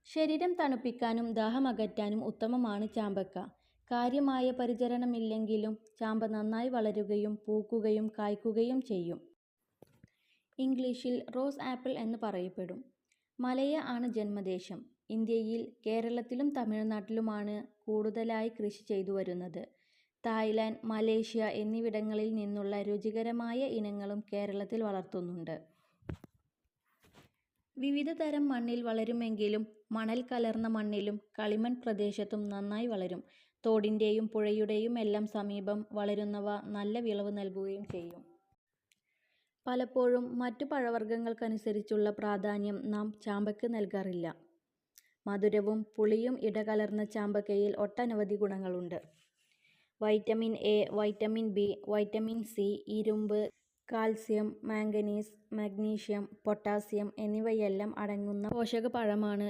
ശരീരം തണുപ്പിക്കാനും ദാഹമകറ്റാനും ഉത്തമമാണ് ചാമ്പക്ക. കാര്യമായ പരിചരണമില്ലെങ്കിലും ചാമ്പ നന്നായി വളരുകയും പൂക്കുകയും കായ്ക്കുകയും ചെയ്യും. ഇംഗ്ലീഷിൽ റോസ് ആപ്പിൾ എന്ന് പറയപ്പെടും. മലയ ആണ് ജന്മദേശം. ഇന്ത്യയിൽ കേരളത്തിലും തമിഴ്നാട്ടിലുമാണ് കൂടുതലായി കൃഷി ചെയ്തുവരുന്നത്. തായ്ലാന്റ്, മലേഷ്യ എന്നിവിടങ്ങളിൽ നിന്നുള്ള രുചികരമായ ഇനങ്ങളും കേരളത്തിൽ വളർത്തുന്നുണ്ട്. വിവിധ തരം മണ്ണിൽ വളരുമെങ്കിലും മണൽ കലർന്ന മണ്ണിലും കളിമൺ പ്രദേശത്തും നന്നായി വളരും. തോടിന്റെയും പുഴയുടെയുമെല്ലാം സമീപം വളരുന്നവ നല്ല വിളവ് നൽകുകയും ചെയ്യും. പലപ്പോഴും മറ്റു പഴവർഗ്ഗങ്ങൾക്കനുസരിച്ചുള്ള പ്രാധാന്യം നാം ചാമ്പയ്ക്ക് നൽകാറില്ല. മധുരവും പുളിയും ഇടകലർന്ന ചാമ്പക്കയിൽ ഒട്ടനവധി ഗുണങ്ങളുണ്ട്. Vitamin A, vitamin B, vitamin C, ഇരുമ്പ്, കാൽസ്യം, മാംഗനീസ്, മഗ്നീഷ്യം, പൊട്ടാസ്യം എന്നിവയെല്ലാം അടങ്ങുന്ന പോഷകപ്പഴമാണ്